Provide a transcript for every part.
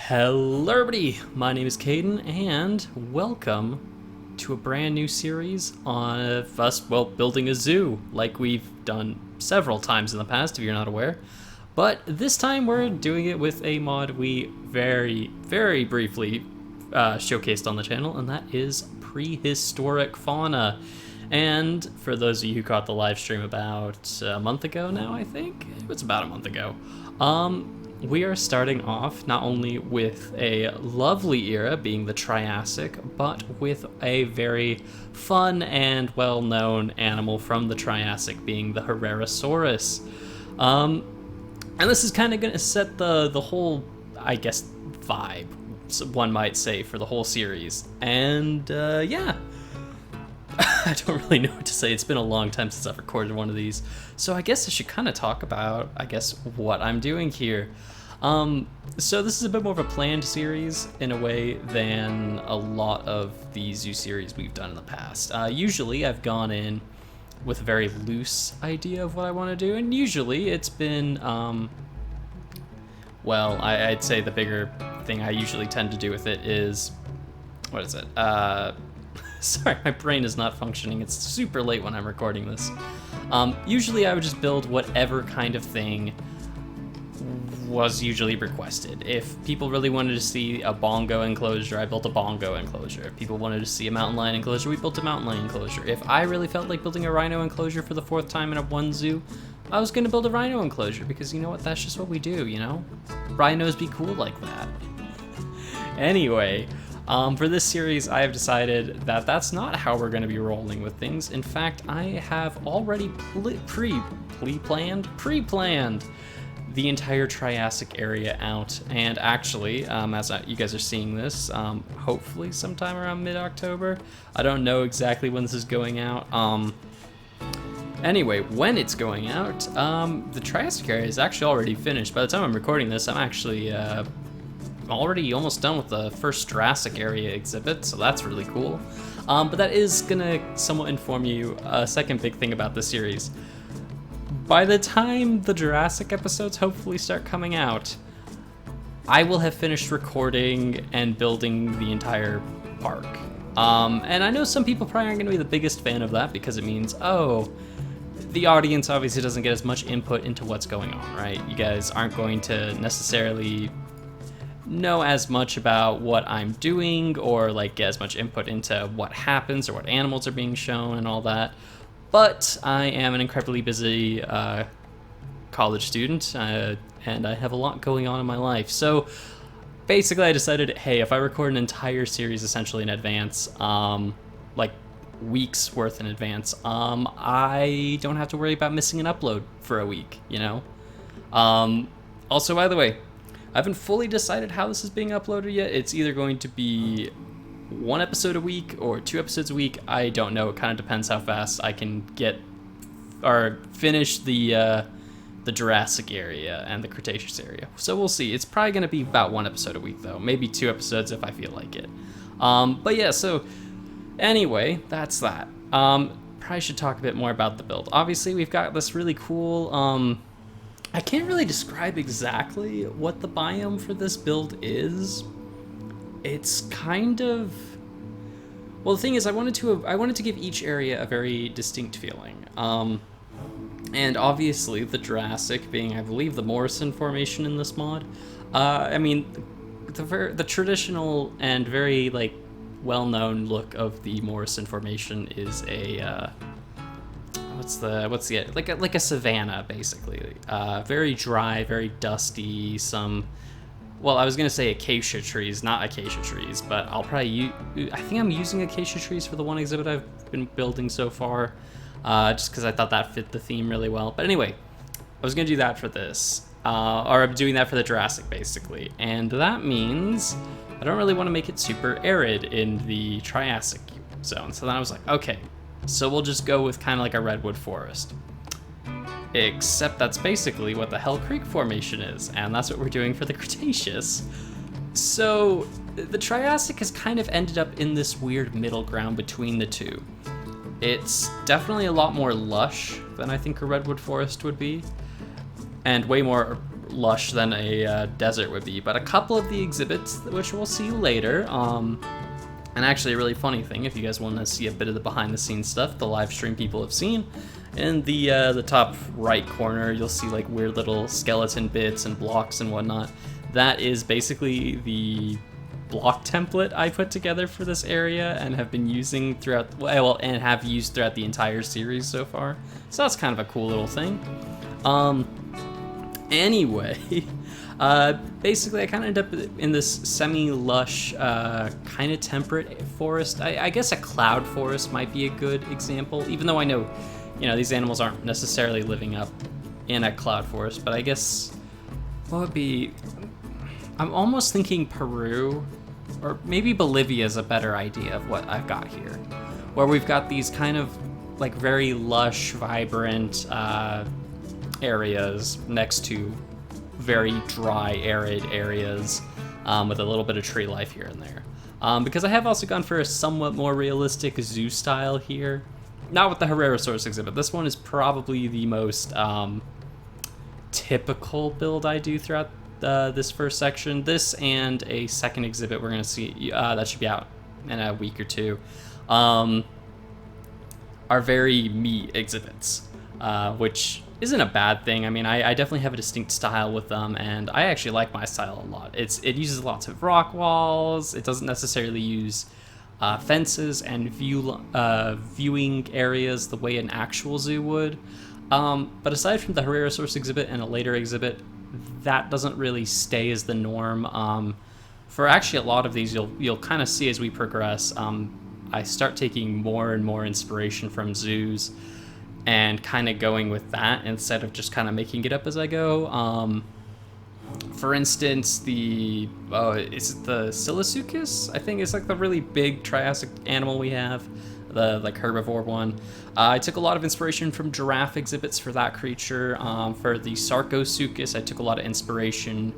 Hello everybody, my name is Caden, and welcome to a brand new series on us, building a zoo, like we've done several times in the past, if you're not aware. But this time we're doing it with a mod we very, very briefly showcased on the channel, and that is Prehistoric Fauna. And for those of you who caught the live stream about a month ago now, I think? It's about a month ago. We are starting off not only with a lovely era, being the Triassic, but with a very fun and well-known animal from the Triassic, being the Herrerasaurus. And this is kind of going to set the whole, I guess, vibe, one might say, for the whole series. And, yeah. I don't really know what to say. It's been a long time since I've recorded one of these. So I guess I should kind of talk about, what I'm doing here. So this is a bit more of a planned series in a way than a lot of the zoo series we've done in the past. Usually I've gone in with a very loose idea of what I want to do, and usually it's been, I'd say the bigger thing I usually tend to do with it is, what is it? Sorry, my brain is not functioning. It's super late when I'm recording this. Usually I would just build whatever kind of thing was usually requested. If people really wanted to see a bongo enclosure, I built a bongo enclosure. If people wanted to see a mountain lion enclosure, we built a mountain lion enclosure. If I really felt like building a rhino enclosure for the 4th time in one zoo, I was gonna build a rhino enclosure, because you know what, that's just what we do, you know? Rhinos be cool like that. Anyway, for this series, I have decided that that's not how we're going to be rolling with things. In fact, I have already pre-planned the entire Triassic area out. And actually, as you guys are seeing this, hopefully sometime around mid-October. I don't know exactly when this is going out. Anyway, when it's going out, the Triassic area is actually already finished. By the time I'm recording this, I'm actually already almost done with the first Jurassic area exhibit, so that's really cool. But that is gonna somewhat inform you a second big thing about this series. By the time the Jurassic episodes hopefully start coming out, I will have finished recording and building the entire park. And I know some people probably aren't gonna be the biggest fan of that, because it means, oh, the audience obviously doesn't get as much input into what's going on, right? You guys aren't going to necessarily know as much about what I'm doing, or like get as much input into what happens or what animals are being shown and all that. But I am an incredibly busy college student, and I have a lot going on in my life. So basically I decided, hey, if I record an entire series essentially in advance, like weeks worth in advance, I don't have to worry about missing an upload for a week, you know? Also, by the way, I haven't fully decided how this is being uploaded yet. It's either going to be 1 episode a week or 2 episodes a week. I don't know. It kind of depends how fast I can get or finish the Jurassic area and the Cretaceous area. So we'll see. It's probably going to be about 1 episode a week, though. Maybe 2 episodes if I feel like it. But yeah, so anyway, that's that. Probably should talk a bit more about the build. Obviously, we've got this really cool... I can't really describe exactly what the biome for this build is. It's kind of... Well, the thing is, I wanted to give each area a very distinct feeling. And obviously, the Jurassic being, I believe, the Morrison Formation in this mod. I mean, the traditional and very, like, well-known look of the Morrison Formation is a... like a savanna, basically. Very dry, very dusty, I was gonna say acacia trees, not acacia trees, but I'll probably I think I'm using acacia trees for the one exhibit I've been building so far, just because I thought that fit the theme really well. But anyway, I was gonna do that for this, or I'm doing that for the Jurassic, basically, and that means I don't really want to make it super arid in the Triassic zone. So then I was like, okay, so we'll just go with kind of like a redwood forest. Except that's basically what the Hell Creek Formation is, and that's what we're doing for the Cretaceous. So the Triassic has kind of ended up in this weird middle ground between the two. It's definitely a lot more lush than I think a redwood forest would be, and way more lush than a desert would be. But a couple of the exhibits, which we'll see later, and actually a really funny thing, if you guys want to see a bit of the behind the scenes stuff, the live stream people have seen, in the top right corner, you'll see like weird little skeleton bits and blocks and whatnot. That is basically the block template I put together for this area and have been using throughout, and have used throughout the entire series so far. So that's kind of a cool little thing. Anyway, basically I kind of end up in this semi-lush, kind of temperate forest. I guess a cloud forest might be a good example, even though I know, these animals aren't necessarily living up in a cloud forest, but I guess what would be, I'm almost thinking Peru, or maybe Bolivia is a better idea of what I've got here, where we've got these kind of like very lush, vibrant areas next to very dry, arid areas with a little bit of tree life here and there. Because I have also gone for a somewhat more realistic zoo style here. Not with the Herrerasaurus exhibit. This one is probably the most typical build I do throughout this first section. This and a second exhibit we're going to see, that should be out in a week or two, are very me exhibits, which isn't a bad thing. I mean, I definitely have a distinct style with them, and I actually like my style a lot. It uses lots of rock walls. It doesn't necessarily use fences and viewing areas the way an actual zoo would. But aside from the Herrerasaurus exhibit and a later exhibit, that doesn't really stay as the norm. For actually a lot of these, you'll kind of see as we progress, I start taking more and more inspiration from zoos and kind of going with that instead of just kind of making it up as I go. For instance, is it the Silasuchus? I think it's like the really big Triassic animal we have, the like herbivore one. I took a lot of inspiration from giraffe exhibits for that creature. For the Sarcosuchus, I took a lot of inspiration,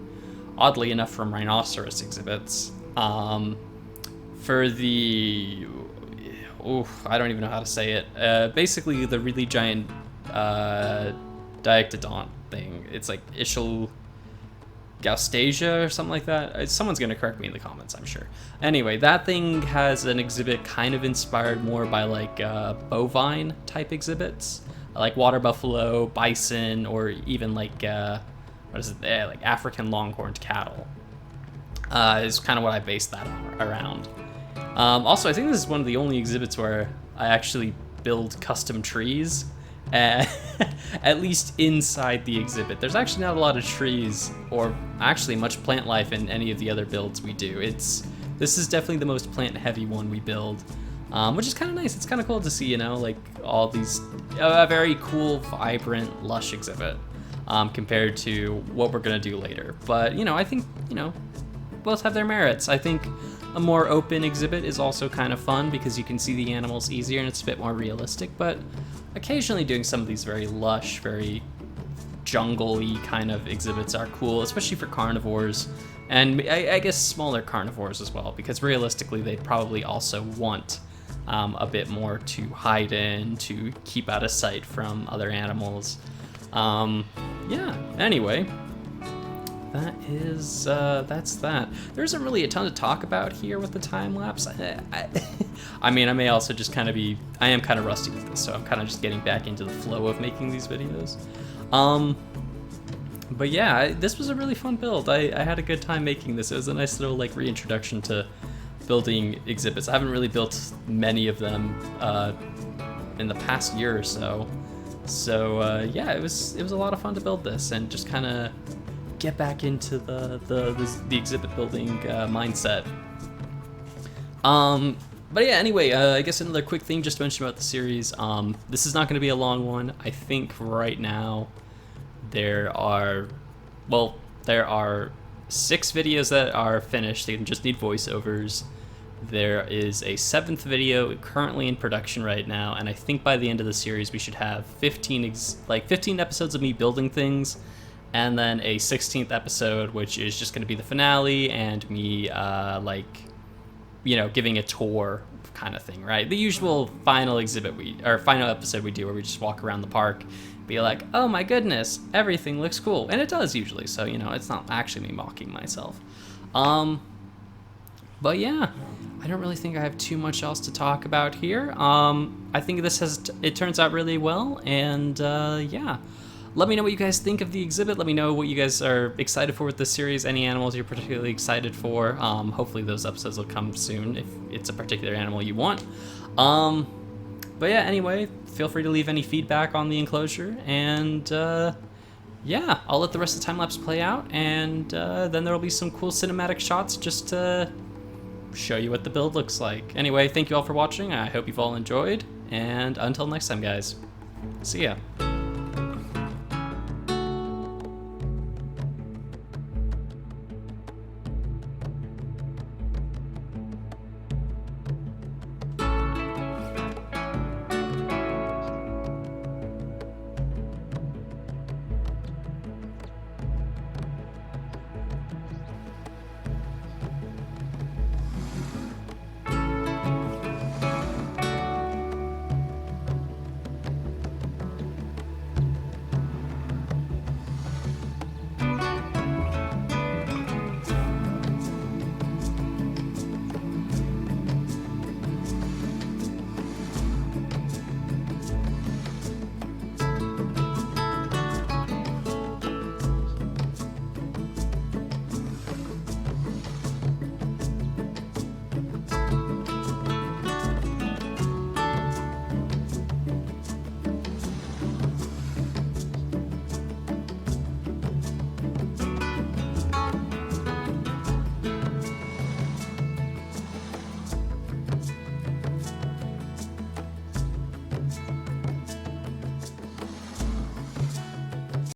oddly enough, from rhinoceros exhibits. For the, I don't even know how to say it. Basically, the really giant Diectodont thing. It's like Gaustasia or something like that. Someone's going to correct me in the comments, I'm sure. Anyway, that thing has an exhibit kind of inspired more by like bovine type exhibits, like water buffalo, bison, or even like, like African longhorned cattle. Is kind of what I based that around. Also, I think this is one of the only exhibits where I actually build custom trees. At least inside the exhibit. There's actually not a lot of trees or actually much plant life in any of the other builds we do. This is definitely the most plant heavy one we build, which is kind of nice. It's kind of cool to see, like all these, a very cool, vibrant, lush exhibit compared to what we're going to do later. But, I think, both have their merits. I think a more open exhibit is also kind of fun because you can see the animals easier and it's a bit more realistic, but occasionally doing some of these very lush, very jungle-y kind of exhibits are cool, especially for carnivores, and I guess smaller carnivores as well, because realistically they'd probably also want a bit more to hide in, to keep out of sight from other animals. Yeah, anyway. That's that. There isn't really a ton to talk about here with the time lapse. I mean, I may also just kind of I am kind of rusty with this, so I'm kind of just getting back into the flow of making these videos. But yeah, this was a really fun build. I had a good time making this. It was a nice little like reintroduction to building exhibits. I haven't really built many of them in the past year or so. So yeah, it was a lot of fun to build this and just kind of get back into the exhibit building mindset. But yeah, anyway, I guess another quick thing just to mention about the series. This is not going to be a long one. I think right now there are 6 videos that are finished. They just need voiceovers. There is a 7th video currently in production right now, and I think by the end of the series we should have 15 episodes of me building things, and then a 16th episode, which is just going to be the finale and me giving a tour kind of thing, right? The usual final episode we do where we just walk around the park, be like, oh my goodness, everything looks cool. And it does usually, so, you know, it's not actually me mocking myself. But yeah, I don't really think I have too much else to talk about here. I think it turns out really well, and yeah. Let me know what you guys think of the exhibit. Let me know what you guys are excited for with this series, any animals you're particularly excited for. Hopefully those episodes will come soon if it's a particular animal you want. But yeah, anyway, feel free to leave any feedback on the enclosure, and yeah, I'll let the rest of the time-lapse play out, and then there'll be some cool cinematic shots just to show you what the build looks like. Anyway, thank you all for watching. I hope you've all enjoyed, and until next time, guys. See ya.